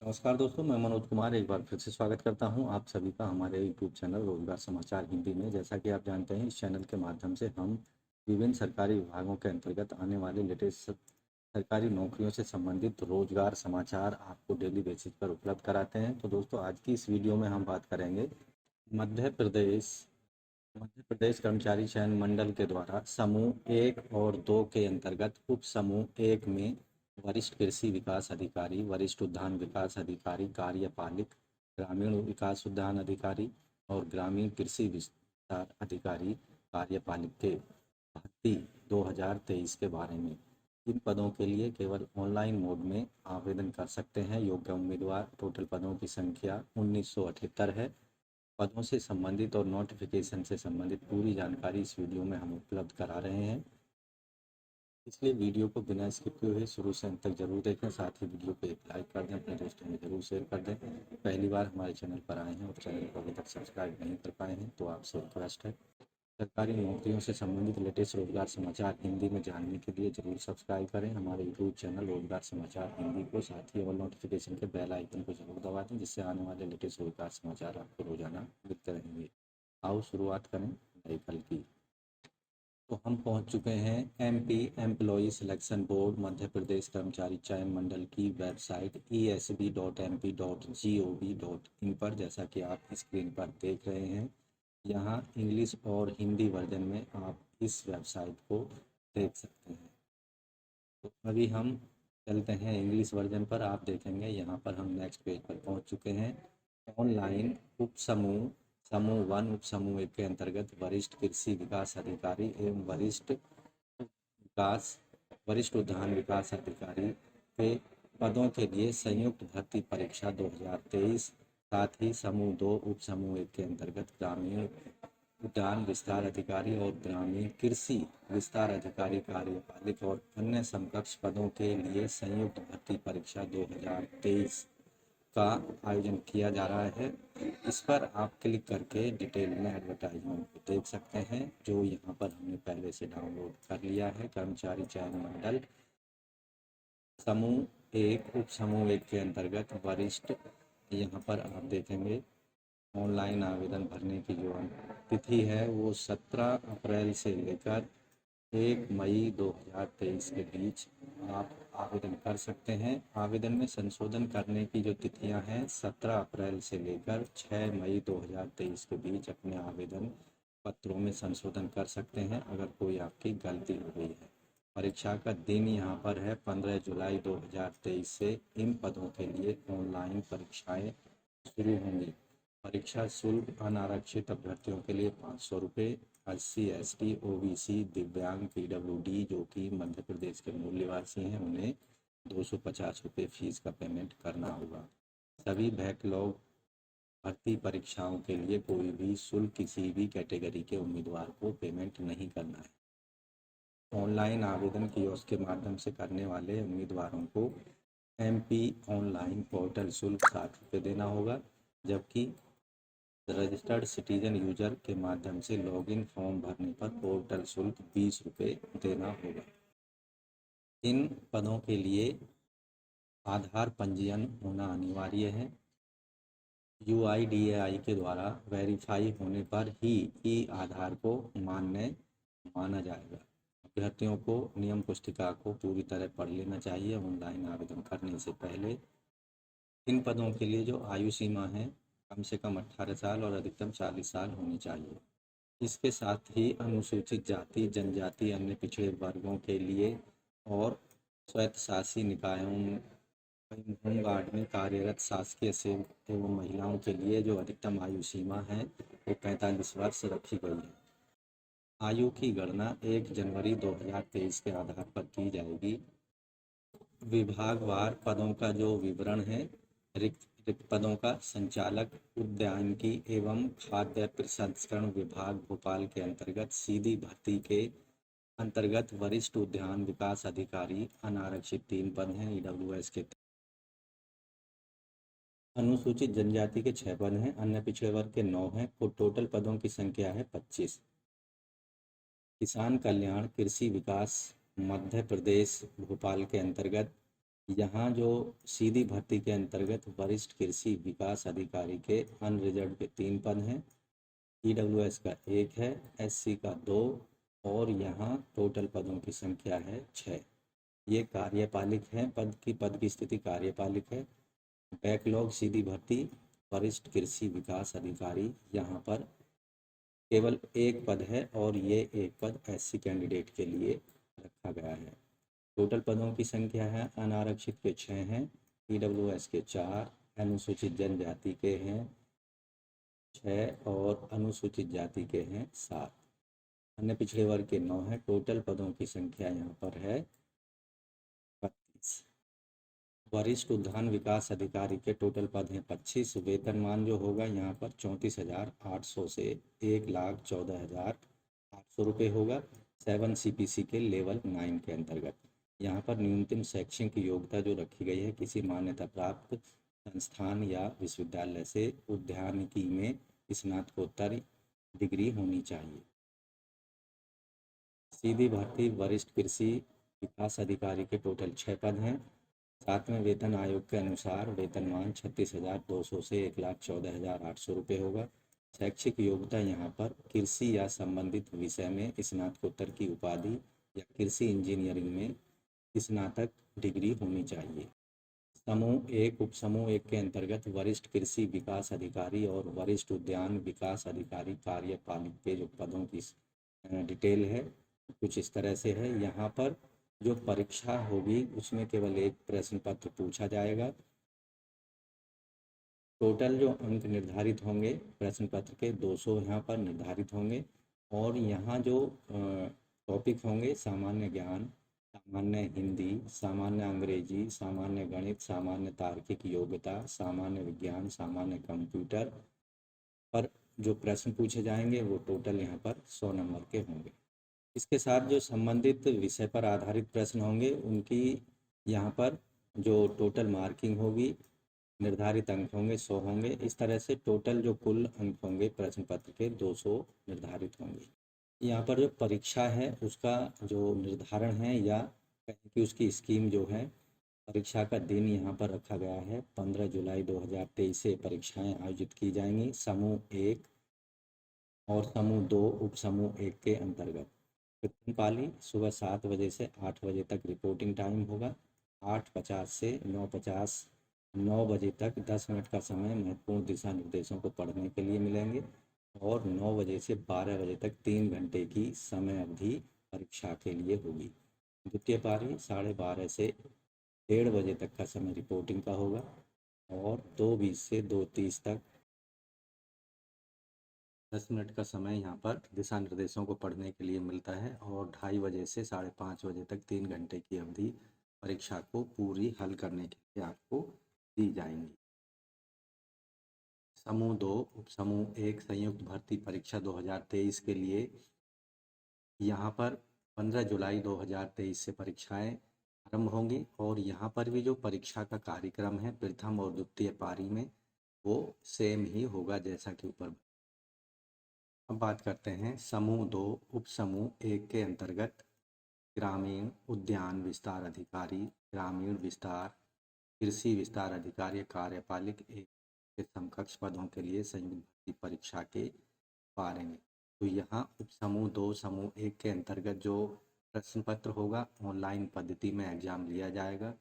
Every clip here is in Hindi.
नमस्कार दोस्तों, मैं मनोज कुमार एक बार फिर से स्वागत करता हूं आप सभी का हमारे यूट्यूब चैनल रोजगार समाचार हिंदी में। जैसा कि आप जानते हैं, इस चैनल के माध्यम से हम विभिन्न सरकारी विभागों के अंतर्गत आने वाले लेटेस्ट सरकारी नौकरियों से संबंधित रोजगार समाचार आपको डेली बेसिस पर उपलब्ध कराते हैं। तो दोस्तों, आज की इस वीडियो में हम बात करेंगे मध्य प्रदेश मध्य प्रदेश कर्मचारी चयन मंडल के द्वारा समूह 1 और 2 के अंतर्गत उप समूह 1 में वरिष्ठ कृषि विकास अधिकारी, वरिष्ठ उद्यान विकास अधिकारी, कार्यपालिक, ग्रामीण विकास उद्यान अधिकारी और ग्रामीण कृषि विस्तार अधिकारी कार्यपालिक के भर्ती 2023 के बारे में। इन पदों के लिए केवल ऑनलाइन मोड में आवेदन कर सकते हैं योग्य उम्मीदवार। टोटल पदों की संख्या 1978 है। पदों से संबंधित और नोटिफिकेशन से संबंधित पूरी जानकारी इस वीडियो में हम उपलब्ध करा रहे हैं, इसलिए वीडियो को बिना स्किप किए हुए शुरू से अंत तक जरूर देखें। साथ ही वीडियो को एक लाइक कर दें, अपने दोस्तों में जरूर शेयर कर दें। पहली बार हमारे चैनल पर आए हैं और चैनल को अभी तक सब्सक्राइब नहीं कर पाए हैं तो आपसे रिक्वेस्ट है, सरकारी नौकरियों से संबंधित लेटेस्ट रोजगार समाचार हिंदी में जानने के लिए जरूर सब्सक्राइब करें हमारे यूट्यूब चैनल रोजगार समाचार हिंदी को। साथ ही ऑल नोटिफिकेशन के बेल आइकन को जरूर दबा दें, जिससे आने वाले लेटेस्ट रोजगार समाचार आपको रोजाना मिलते रहेंगे। आओ शुरुआत करें नए कल की। तो हम पहुंच चुके हैं MP employee selection board Madhya Pradesh कर्मचारी चयन मंडल की वेबसाइट esb.mp.gov.in पर। जैसा कि आप स्क्रीन पर देख रहे हैं, यहाँ इंग्लिश और हिंदी वर्जन में आप इस वेबसाइट को देख सकते हैं। तो अभी हम चलते हैं इंग्लिश वर्जन पर। आप देखेंगे यहाँ पर हम नेक्स्ट पेज पर पहुँच चुके हैं। ऑनलाइन उप समूह समूह 1 उप समूह 1 के अंतर्गत वरिष्ठ कृषि विकास अधिकारी एवं वरिष्ठ उद्यान विकास अधिकारी के पदों के लिए संयुक्त भर्ती परीक्षा 2023। साथ ही समूह 2 उप समूह 1 के अंतर्गत ग्रामीण उद्यान विस्तार अधिकारी और ग्रामीण कृषि विस्तार अधिकारी कार्यपालिक और अन्य समकक्ष पदों के लिए संयुक्त भर्ती परीक्षा 2023 का आयोजन किया जा रहा है। इस पर आप क्लिक करके डिटेल में एडवर्टाइजमेंट को देख सकते हैं, जो यहाँ पर हमने पहले से डाउनलोड कर लिया है। कर्मचारी चयन मंडल समूह 1 उप समूह 1 के अंतर्गत वरिष्ठ, यहाँ पर आप देखेंगे ऑनलाइन आवेदन भरने की जो तिथि है वो 17 अप्रैल से लेकर 1 मई 2023 के बीच आप आवेदन कर सकते हैं। आवेदन में संशोधन करने की जो तिथियां हैं 17 अप्रैल से लेकर 6 मई 2023 के बीच अपने आवेदन पत्रों में संशोधन कर सकते हैं अगर कोई आपकी गलती हो गई है। परीक्षा का दिन यहाँ पर है 15 जुलाई 2023 से इन पदों के लिए ऑनलाइन परीक्षाएं शुरू होंगी। परीक्षा शुल्क अनारक्षित अभ्यर्थियों के लिए 500 रुपये, SC ST OBC दिव्यांग PWD जो कि मध्य प्रदेश के मूल निवासी हैं उन्हें 250 रुपये फीस का पेमेंट करना होगा। सभी बैकलॉग भर्ती परीक्षाओं के लिए कोई भी शुल्क किसी भी कैटेगरी के उम्मीदवार को पेमेंट नहीं करना है। ऑनलाइन आवेदन कियोस्क के माध्यम से करने वाले उम्मीदवारों को MP ऑनलाइन पोर्टल शुल्क 60 रुपये देना होगा, जबकि रजिस्टर्ड सिटीजन यूजर के माध्यम से लॉगिन फॉर्म भरने पर पोर्टल शुल्क 20 रुपये देना होगा। इन पदों के लिए आधार पंजीयन होना अनिवार्य है। UIDAI के द्वारा वेरीफाई होने पर ही आधार को मान्य माना जाएगा। अभ्यर्थियों को नियम पुस्तिका को पूरी तरह पढ़ लेना चाहिए ऑनलाइन आवेदन करने से पहले। इन पदों के लिए जो आयु सीमा है कम से कम 18 साल और अधिकतम 40 साल होनी चाहिए। इसके साथ ही अनुसूचित जाति, जनजाति, अन्य पिछड़े वर्गों के लिए और स्वायत्तशासी निकायों होमगार्ड में कार्यरत शासकीय सेवक एवं महिलाओं के लिए जो अधिकतम आयु सीमा है वो 45 वर्ष रखी गई है। आयु की गणना 1 जनवरी 2023 के आधार पर की जाएगी। विभागवार पदों का जो विवरण है, रिक्त पदों का संचालक उद्यानिकी एवं खाद्य प्रसंस्करण विभाग भोपाल के अंतर्गत सीधी भर्ती के अंतर्गत वरिष्ठ उद्यान विकास अधिकारी अनारक्षित 3 पद हैं EWS के। अनुसूचित जनजाति के 6 पद हैं, अन्य पिछड़े वर्ग के 9 हैं। टोटल पदों की संख्या है 25। किसान कल्याण कृषि विकास मध्य प्रदेश भोपाल के अंतर्गत यहाँ जो सीधी भर्ती के अंतर्गत वरिष्ठ कृषि विकास अधिकारी के अनरिजर्व के 3 पद हैं, ईडब्ल्यूएस का 1 है, एससी का 2 और यहाँ टोटल पदों की संख्या है 6। ये कार्यपालिक हैं, पद की स्थिति कार्यपालिक है। बैकलॉग सीधी भर्ती वरिष्ठ कृषि विकास अधिकारी, यहाँ पर केवल एक पद है और ये एक पद एससी कैंडिडेट के लिए रखा गया है। टोटल पदों की संख्या है, अनारक्षित के 6 हैं, ईडब्ल्यूएस के 4, अनुसूचित जनजाति के हैं 6 और अनुसूचित जाति के हैं 7, अन्य पिछड़े वर्ग के 9 हैं। टोटल पदों की संख्या यहाँ पर है 32। वरिष्ठ उद्यान विकास अधिकारी के टोटल पद हैं 25। वेतनमान जो होगा यहाँ पर 34,800 से 1,14,800 रुपये होगा 7 CPC के लेवल 9 के अंतर्गत। यहाँ पर न्यूनतम शैक्षणिक योग्यता जो रखी गई है, किसी मान्यता प्राप्त संस्थान या विश्वविद्यालय से उद्यानिकी में स्नातकोत्तर डिग्री होनी चाहिए। सीधी भर्ती वरिष्ठ कृषि विकास अधिकारी के टोटल 6 पद हैं। 7वें वेतन आयोग के अनुसार वेतनमान 36,200 से 1,14,800 रुपये होगा। शैक्षिक योग्यता यहाँ पर कृषि या संबंधित विषय में स्नातकोत्तर की उपाधि या कृषि इंजीनियरिंग में स्नातक डिग्री होनी चाहिए। समूह 1 उपसमूह 1 के अंतर्गत वरिष्ठ कृषि विकास अधिकारी और वरिष्ठ उद्यान विकास अधिकारी कार्यपालिक के जो पदों की डिटेल है कुछ इस तरह से है। यहाँ पर जो परीक्षा होगी उसमें केवल एक प्रश्न पत्र पूछा जाएगा। टोटल जो अंक निर्धारित होंगे प्रश्न पत्र के 200 यहाँ पर निर्धारित होंगे और यहाँ जो टॉपिक होंगे सामान्य ज्ञान, सामान्य हिंदी, सामान्य अंग्रेजी, सामान्य गणित, सामान्य तार्किक योग्यता, सामान्य विज्ञान, सामान्य कंप्यूटर पर जो प्रश्न पूछे जाएंगे वो टोटल यहाँ पर 100 नंबर के होंगे। इसके साथ जो संबंधित विषय पर आधारित प्रश्न होंगे उनकी यहाँ पर जो टोटल मार्किंग होगी निर्धारित अंक होंगे 100 होंगे। इस तरह से टोटल जो कुल अंक होंगे प्रश्न पत्र के 200 निर्धारित होंगे। यहाँ पर जो परीक्षा है उसका जो निर्धारण है या कहें कि उसकी स्कीम जो है, परीक्षा का दिन यहाँ पर रखा गया है 15 जुलाई 2023 से परीक्षाएं आयोजित की जाएंगी समूह 1 और समूह 2 उपसमूह 1 के अंतर्गत। प्रथम पाली सुबह 7 बजे से 8 बजे तक रिपोर्टिंग टाइम होगा। 8:50 से 9:50 9 बजे तक 10 मिनट का समय महत्वपूर्ण दिशा निर्देशों को पढ़ने के लिए मिलेंगे और 9 बजे से 12 बजे तक 3 घंटे की समय अवधि परीक्षा के लिए होगी। द्वितीय पारी 12:30 से 1:30 बजे तक का समय रिपोर्टिंग का होगा और 2:20 से 2:30 तक 10 मिनट का समय यहाँ पर दिशा निर्देशों को पढ़ने के लिए मिलता है और 2:30 बजे से 5:30 बजे तक 3 घंटे की अवधि परीक्षा को पूरी हल करने के लिए आपको दी जाएंगी। समूह 2 उपसमूह 1 संयुक्त भर्ती परीक्षा 2023 के लिए यहाँ पर 15 जुलाई 2023 से परीक्षाएं आरंभ होंगी और यहाँ पर भी जो परीक्षा का कार्यक्रम है प्रथम और द्वितीय पारी में वो सेम ही होगा जैसा कि ऊपर। अब बात करते हैं समूह 2 उपसमूह 1 के अंतर्गत ग्रामीण उद्यान विस्तार अधिकारी, ग्रामीण विस्तार, कृषि विस्तार अधिकारी कार्यपालिक 1 के समकक्ष पदों के लिए संयुक्त भर्ती परीक्षा के बारे में। तो यहाँ उपसमूह 2 समूह 1 के अंतर्गत जो प्रश्न पत्र होगा ऑनलाइन पद्धति में एग्जाम लिया जाएगा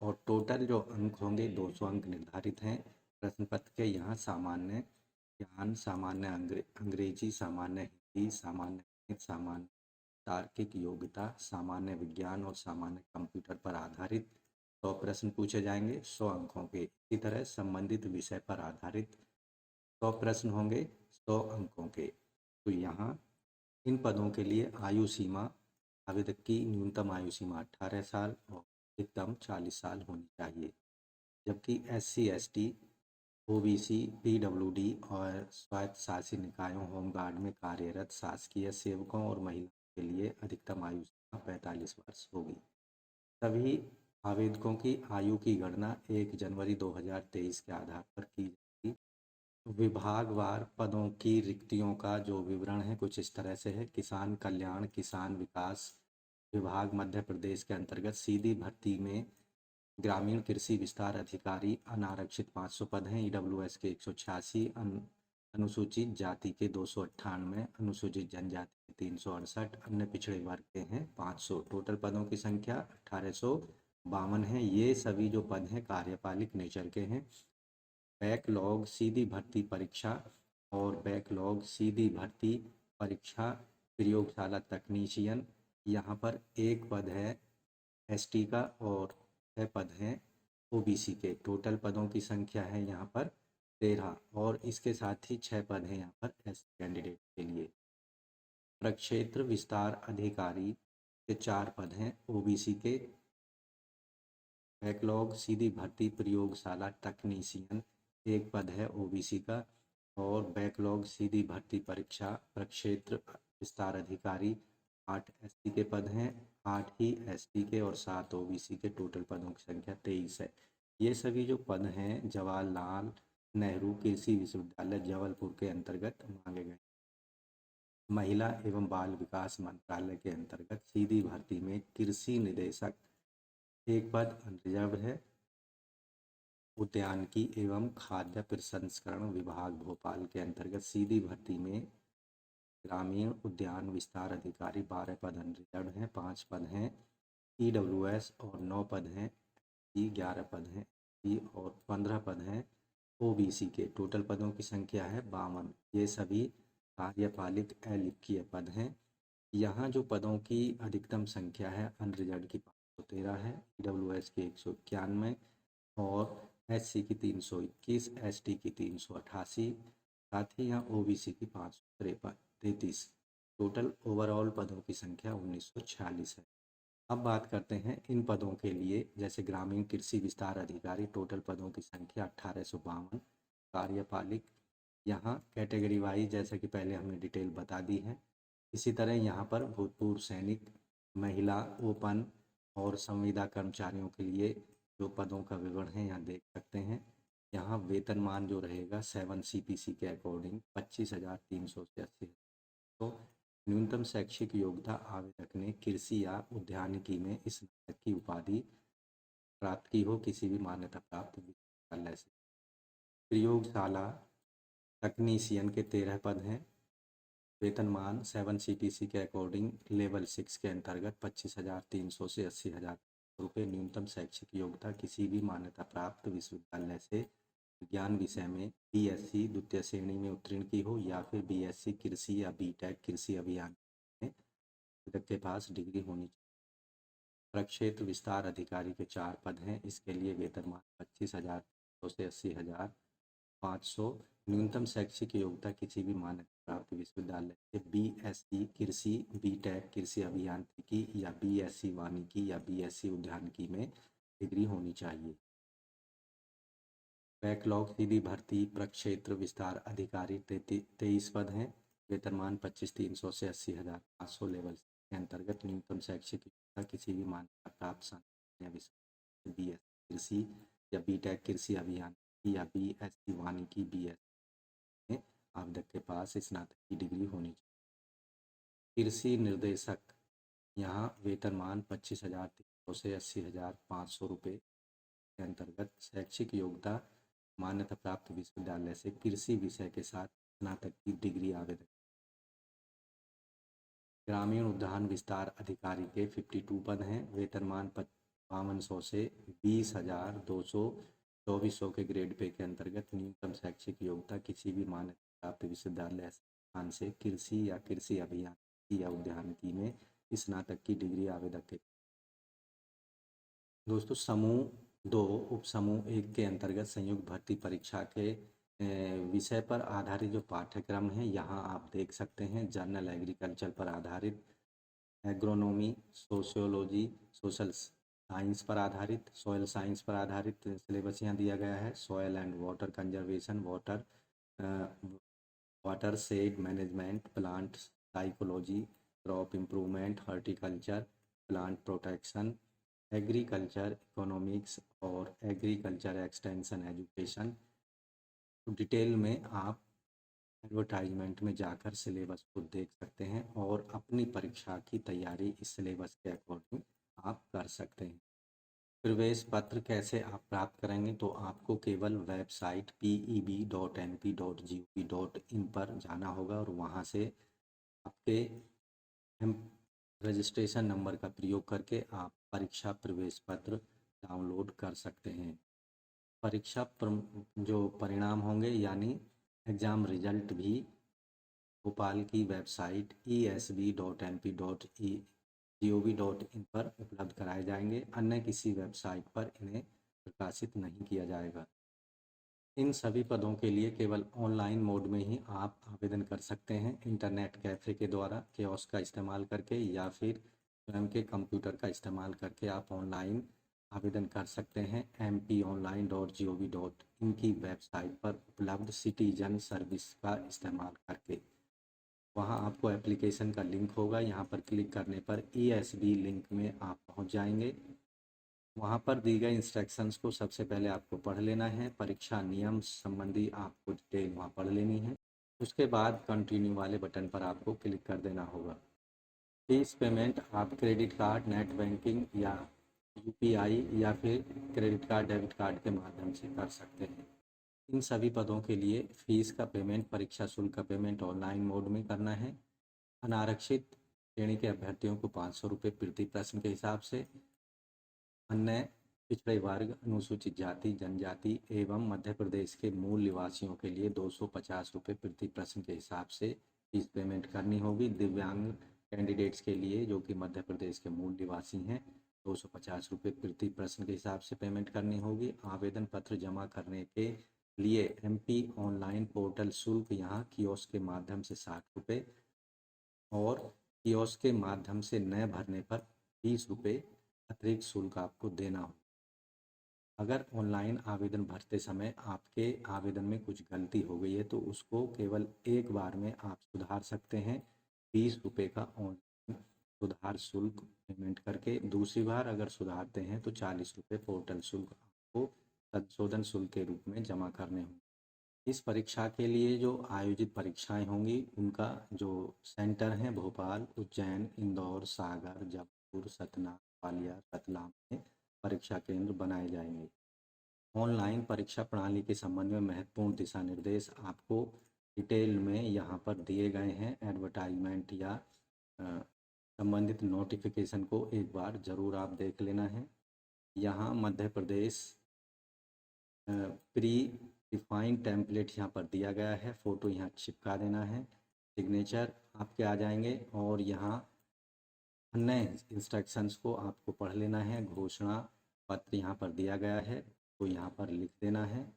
और टोटल जो अंक होंगे 200 अंक निर्धारित हैं प्रश्न पत्र के। यहाँ सामान्य ज्ञान, सामान्य अंग्रेजी, सामान्य हिंदी, सामान्य गणित, सामान्य तार्किक योग्यता, सामान्य विज्ञान और सामान्य कंप्यूटर पर आधारित 100 प्रश्न पूछे जाएंगे 100 अंकों के। इसी तरह संबंधित विषय पर आधारित 100 प्रश्न होंगे 100 अंकों के। तो यहाँ इन पदों के लिए आयु सीमा, आवेदक की न्यूनतम आयु सीमा 18 साल और अधिकतम 40 साल होनी चाहिए, जबकि SC ST OBC PWD और स्वायत्त शासी निकायों होमगार्ड में कार्यरत शासकीय सेवकों और महिलाओं के लिए अधिकतम आयु सीमा 45 वर्ष होगी। सभी आवेदकों की आयु की गणना 1 जनवरी 2023 के आधार पर की जाएगी। विभागवार पदों की रिक्तियों का जो विवरण है कुछ इस तरह से है। किसान कल्याण किसान विकास विभाग मध्य प्रदेश के अंतर्गत सीधी भर्ती में ग्रामीण कृषि विस्तार अधिकारी अनारक्षित 500 पद हैं, ईडब्ल्यूएस के 186, अनुसूचित जाति के 298, अनुसूचित जनजाति के 368, अन्य पिछड़े वर्ग के हैं 500। टोटल पदों की संख्या 1852 है। ये सभी जो पद हैं कार्यपालिक नेचर के हैं। बैकलॉग सीधी भर्ती परीक्षा और बैकलॉग सीधी भर्ती परीक्षा प्रयोगशाला तकनीशियन, यहाँ पर एक पद है एसटी का और 6 पद हैं ओबीसी के। टोटल पदों की संख्या है यहाँ पर 13 और इसके साथ ही 6 पद हैं यहाँ पर एसटी कैंडिडेट के लिए। प्रक्षेत्र विस्तार अधिकारी के 4 पद हैं ओबीसी के। बैकलॉग सीधी भर्ती प्रयोगशाला तकनीशियन एक पद है ओबीसी का। और बैकलॉग सीधी भर्ती परीक्षा प्रक्षेत्र विस्तार अधिकारी 8 एसटी के पद हैं, 8 ही एसटी के और 7 ओबीसी के। टोटल पदों की संख्या 23 है। ये सभी जो पद हैं जवाहरलाल नेहरू कृषि विश्वविद्यालय जबलपुर के अंतर्गत मांगे गए। महिला एवं बाल विकास मंत्रालय के अंतर्गत सीधी भर्ती में कृषि निदेशक एक पद अनरिजर्व है। उद्यानिकी एवं खाद्य प्रसंस्करण विभाग भोपाल के अंतर्गत सीधी भर्ती में ग्रामीण उद्यान विस्तार अधिकारी 12 पद अनरिजर्व हैं, 5 पद हैं ईडब्ल्यूएस और 9 पद हैं 11 पद हैं और 15 पद हैं ओबीसी के। टोटल पदों की संख्या है 52। ये सभी कार्यपालिक अलिखित पद हैं। यहाँ जो पदों की अधिकतम संख्या है अनरिजर्व की 513 है, ईडब्ल्यूएस की 191 और एससी की 321, एसटी की 388, साथ ही यहाँ ओबीसी की 533। टोटल ओवरऑल पदों की संख्या 1946 है। अब बात करते हैं इन पदों के लिए। जैसे ग्रामीण कृषि विस्तार अधिकारी, टोटल पदों की संख्या 1852। कार्यपालिक यहाँ कैटेगरी वाइज जैसा कि पहले हमने डिटेल बता दी है। इसी तरह यहाँ पर भूतपूर्व सैनिक, महिला, ओपन और संविदा कर्मचारियों के लिए जो पदों का विवरण है यहाँ देख सकते हैं। यहाँ वेतनमान जो रहेगा 7 CPC के अकॉर्डिंग 25,300 से 80। तो न्यूनतम शैक्षिक योग्यता आवेदक ने कृषि या उद्यानिकी में स्नातक की उपाधि प्राप्त की हो किसी भी मान्यता प्राप्त विश्वविद्यालय से। प्रयोगशाला तकनीशियन के 13 पद हैं। वेतनमान 7 CPC के अकॉर्डिंग लेवल 6 के अंतर्गत 25,300 से 80,000 रुपये। न्यूनतम शैक्षिक योग्यता किसी भी मान्यता प्राप्त विश्वविद्यालय से विज्ञान विषय में BSc द्वितीय श्रेणी में उत्तीर्ण की हो या फिर BSc कृषि या BTech कृषि अभियान में के पास डिग्री होनी चाहिए। प्रक्षेत्र विस्तार अधिकारी के 4 पद हैं। इसके लिए वेतनमान 25,000 से 80,500। न्यूनतम शैक्षिक योग्यता किसी भी मान्यता प्राप्त विश्वविद्यालय से BSc कृषि, BTech कृषि अभियांत्रिकी या BSc वानिकी या BSc उद्यानिकी में डिग्री होनी चाहिए। बैकलॉग सीधी भर्ती प्रक्षेत्र विस्तार अधिकारी 23 पद हैं। वेतनमान 25,300 से 80,500। लेवल के अंतर्गत न्यूनतम शैक्षिक योग्यता किसी भी मान्यता प्राप्त संस्थान या विश्वविद्यालय BSc कृषि या BTech कृषि अभियांत्रिकी या BSc वानिकी BSc में आवेदक के पास स्नातक की डिग्री होनी चाहिए। कृषि निर्देशक यहाँ वेतनमान 25,300 से 80,500 रुपये के अंतर्गत शैक्षिक योग्यता मान्यता प्राप्त विश्वविद्यालय से कृषि विषय के साथ स्नातक की डिग्री आवेदक। ग्रामीण उद्यान विस्तार अधिकारी के 52 पद हैं। वेतनमान 5200 से 20,200 2400 के ग्रेड पे के अंतर्गत न्यूनतम शैक्षिक योग्यता किसी भी मान्यता प्राप्त विश्वविद्यालय संस्थान से कृषि या कृषि अभियांत्रिकी या उद्यानिकी में स्नातक की डिग्री आवेदक के। दोस्तों समूह 2 उपसमूह 1 के अंतर्गत संयुक्त भर्ती परीक्षा के विषय पर आधारित जो पाठ्यक्रम है यहाँ आप देख सकते हैं। जनरल एग्रीकल्चर पर आधारित, एग्रोनॉमी, सोशियोलॉजी, सोशल साइंस पर आधारित, सॉयल साइंस पर आधारित सिलेबस यहाँ दिया गया है। Soil and water conservation, water shade management, plant psychology, crop improvement, horticulture, plant protection, agriculture economics और एग्रीकल्चर एक्सटेंशन एजुकेशन। तो डिटेल में आप एडवर्टाइजमेंट में जाकर सिलेबस को देख सकते हैं और अपनी परीक्षा की तैयारी इस सिलेबस के अकॉर्डिंग आप कर सकते हैं। प्रवेश पत्र कैसे आप प्राप्त करेंगे, तो आपको केवल वेबसाइट peb.mp.gov.in पर जाना होगा और वहां से आपके रजिस्ट्रेशन नंबर का प्रयोग करके आप परीक्षा प्रवेश पत्र डाउनलोड कर सकते हैं। परीक्षा जो परिणाम होंगे यानी एग्ज़ाम रिजल्ट भी भोपाल की वेबसाइट esb.mp.gov.in पर उपलब्ध कराए जाएंगे। अन्य किसी वेबसाइट पर इन्हें प्रकाशित नहीं किया जाएगा। इन सभी पदों के लिए केवल ऑनलाइन मोड में ही आप आवेदन कर सकते हैं, इंटरनेट कैफ़े के द्वारा कियोस्क का इस्तेमाल करके या फिर स्वयं के कंप्यूटर का इस्तेमाल करके आप ऑनलाइन आवेदन कर सकते हैं। mponline.gov.in की वेबसाइट पर उपलब्ध सिटीजन सर्विस का इस्तेमाल करके वहां आपको एप्लीकेशन का लिंक होगा, यहाँ पर क्लिक करने पर ESB लिंक में आप पहुँच जाएंगे। वहाँ पर दी गई इंस्ट्रक्शंस को सबसे पहले आपको पढ़ लेना है। परीक्षा नियम संबंधी आपको डिटेल वहाँ पढ़ लेनी है। उसके बाद कंटिन्यू वाले बटन पर आपको क्लिक कर देना होगा। फीस पेमेंट आप क्रेडिट कार्ड, नेट बैंकिंग या UPI या फिर क्रेडिट कार्ड, डेबिट कार्ड के माध्यम से कर सकते हैं। इन सभी पदों के लिए फीस का पेमेंट, परीक्षा शुल्क का पेमेंट ऑनलाइन मोड में करना है। अनारक्षित श्रेणी के अभ्यर्थियों को 500 रुपये प्रति प्रश्न के हिसाब से, अन्य पिछड़े वर्ग, अनुसूचित जाति जनजाति एवं मध्य प्रदेश के मूल निवासियों के लिए 250 रुपये प्रति प्रश्न के हिसाब से फीस पेमेंट करनी होगी। दिव्यांग कैंडिडेट्स के लिए जो कि मध्य प्रदेश के मूल निवासी हैं 250 रुपये प्रति प्रश्न के हिसाब से पेमेंट करनी होगी। आवेदन पत्र जमा करने के लिए MP ऑनलाइन पोर्टल शुल्क यहाँ कियोस्क के माध्यम से 60 रुपये और कियोस्क के माध्यम से न भरने पर 20 रुपये अतिरिक्त शुल्क आपको देना हो। अगर ऑनलाइन आवेदन भरते समय आपके आवेदन में कुछ गलती हो गई है तो उसको केवल एक बार में आप सुधार सकते हैं 20 रुपये का ऑनलाइन सुधार शुल्क पेमेंट करके। दूसरी बार अगर सुधारते हैं तो 40 रुपये पोर्टल शुल्क आपको संशोधन शुल्क के रूप में जमा करने होंगे। इस परीक्षा के लिए जो आयोजित परीक्षाएं होंगी उनका जो सेंटर हैं भोपाल, उज्जैन, इंदौर, सागर, जबलपुर, सतना, ग्वालियर, रतलाम में परीक्षा केंद्र बनाए जाएंगे। ऑनलाइन परीक्षा प्रणाली के संबंध में महत्वपूर्ण दिशा निर्देश आपको डिटेल में यहाँ पर दिए गए हैं। एडवर्टाइजमेंट या संबंधित नोटिफिकेशन को एक बार ज़रूर आप देख लेना है। यहाँ Madhya Pradesh pre defined template यहाँ पर दिया गया है, फ़ोटो यहाँ चिपका देना है, सिग्नेचर आपके आ जाएंगे और यहाँ अन्य इंस्ट्रक्शंस को आपको पढ़ लेना है। घोषणा पत्र यहाँ पर दिया गया है तो यहाँ पर लिख देना है।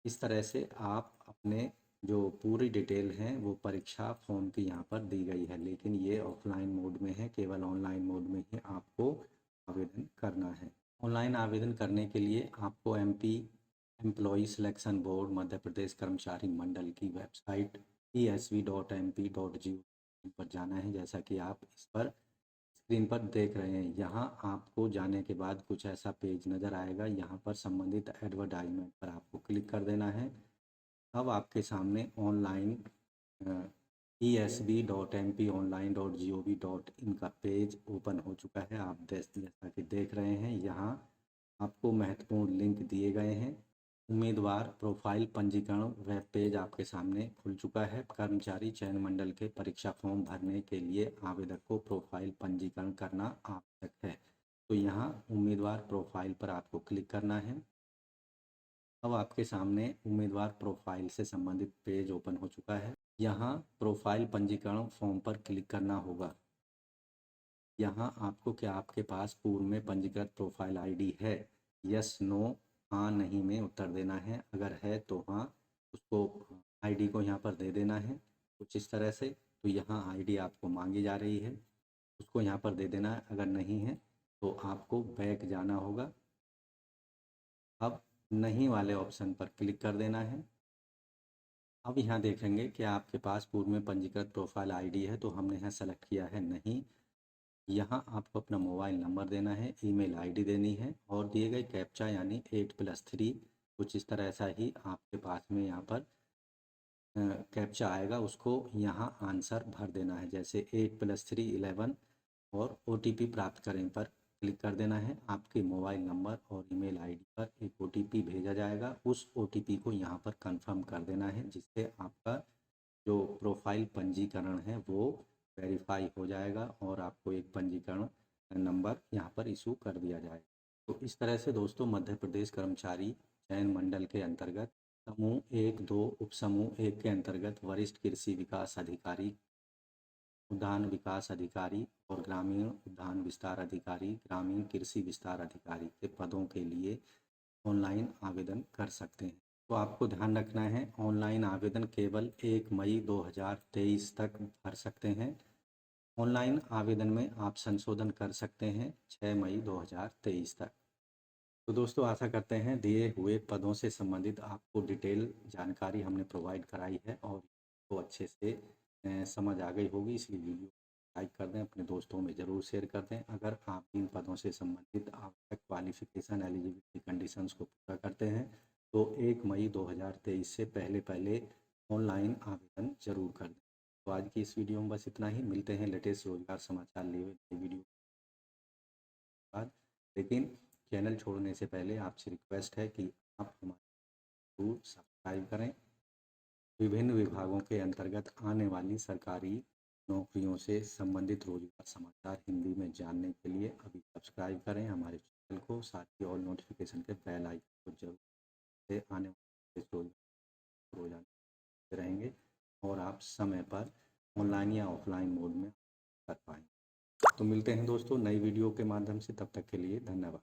इस तरह से आप अपने जो पूरी डिटेल है वो परीक्षा फॉर्म की यहाँ पर दी गई है, लेकिन ये ऑफलाइन मोड में है, केवल ऑनलाइन मोड में ही आपको आवेदन करना है। ऑनलाइन आवेदन करने के लिए आपको MP employee selection board Madhya Pradesh कर्मचारी मंडल की वेबसाइट esb.mp.gov पर जाना है, जैसा कि आप इस पर स्क्रीन पर देख रहे हैं। यहाँ आपको जाने के बाद कुछ ऐसा पेज नज़र आएगा, यहाँ पर संबंधित एडवर्टाइजमेंट पर आपको क्लिक कर देना है। अब आपके सामने ऑनलाइन esb.mponline.gov.in का पेज ओपन हो चुका है। आप जैसा कि देख रहे हैं यहाँ आपको महत्वपूर्ण लिंक दिए गए हैं। उम्मीदवार प्रोफाइल पंजीकरण वेब पेज आपके सामने खुल चुका है। कर्मचारी चयन मंडल के परीक्षा फॉर्म भरने के लिए आवेदक को प्रोफाइल पंजीकरण करना आवश्यक है, तो यहाँ उम्मीदवार प्रोफाइल पर आपको क्लिक करना है। अब आपके सामने उम्मीदवार प्रोफाइल से संबंधित पेज ओपन हो चुका है। यहाँ प्रोफाइल पंजीकरण फॉर्म पर क्लिक करना होगा। यहाँ आपको क्या आपके पास पूर्व में पंजीकृत प्रोफाइल ID है, यस, नो, हाँ, नहीं में उत्तर देना है। अगर है तो हाँ, उसको ID को यहाँ पर दे देना है कुछ इस तरह से। तो यहाँ ID आपको मांगी जा रही है, उसको यहाँ पर दे देना है। अगर नहीं है तो आपको बैक जाना होगा। अब नहीं वाले ऑप्शन पर क्लिक कर देना है। अब यहाँ देखेंगे कि आपके पास पूर्व में पंजीकृत प्रोफाइल ID है, तो हमने यहाँ सेलेक्ट किया है नहीं। यहाँ आपको अपना मोबाइल नंबर देना है, ईमेल ID देनी है और दिए गए कैप्चा यानी 8+3 कुछ इस तरह ऐसा ही आपके पास में यहाँ पर कैप्चा आएगा, उसको यहाँ आंसर भर देना है। जैसे 8+3 11 और OTP प्राप्त करें पर क्लिक कर देना है। आपके मोबाइल नंबर और ईमेल आईडी पर एक ओटीपी भेजा जाएगा। उस ओटीपी को यहाँ पर कंफर्म कर देना है, जिससे आपका जो प्रोफाइल पंजीकरण है वो वेरीफाई हो जाएगा और आपको एक पंजीकरण नंबर यहाँ पर इशू कर दिया जाएगा। तो इस तरह से दोस्तों मध्य प्रदेश कर्मचारी चयन मंडल के अंतर्गत समूह 1, 2 उपसमूह 1 के अंतर्गत वरिष्ठ कृषि विकास अधिकारी, उद्यान विकास अधिकारी और ग्रामीण उद्यान विस्तार अधिकारी, ग्रामीण कृषि विस्तार अधिकारी के पदों के लिए ऑनलाइन आवेदन कर सकते हैं। तो आपको ध्यान रखना है, ऑनलाइन आवेदन केवल 1 मई 2023 तक भर सकते हैं। ऑनलाइन आवेदन में आप संशोधन कर सकते हैं 6 मई 2023 तक। तो दोस्तों आशा करते हैं दिए हुए पदों से संबंधित आपको डिटेल जानकारी हमने प्रोवाइड कराई है और तो अच्छे से समझ आ गई होगी। इसलिए वीडियो लाइक कर दें, अपने दोस्तों में ज़रूर शेयर कर दें। अगर आप इन पदों से संबंधित आवश्यक क्वालिफिकेशन एलिजिबिलिटी कंडीशंस को पूरा करते हैं तो 1 मई 2023 से पहले ऑनलाइन आवेदन ज़रूर कर दें। तो आज की इस वीडियो में बस इतना ही। मिलते हैं लेटेस्ट रोजगार समाचार लिए हुए नई वीडियो के बाद। लेकिन चैनल छोड़ने से पहले आपसे रिक्वेस्ट है कि आप हमारे जरूर सब्सक्राइब करें। विभिन्न विभागों के अंतर्गत आने वाली सरकारी नौकरियों से संबंधित रोजगार समाचार हिंदी में जानने के लिए अभी सब्सक्राइब करें हमारे चैनल को। साथ ही ऑल नोटिफिकेशन के बेल आइकन को जरूर से आने वाले रोजगार रोजाना रहेंगे और आप समय पर ऑनलाइन या ऑफलाइन मोड में कर पाएंगे। तो मिलते हैं दोस्तों नई वीडियो के माध्यम से, तब तक के लिए धन्यवाद।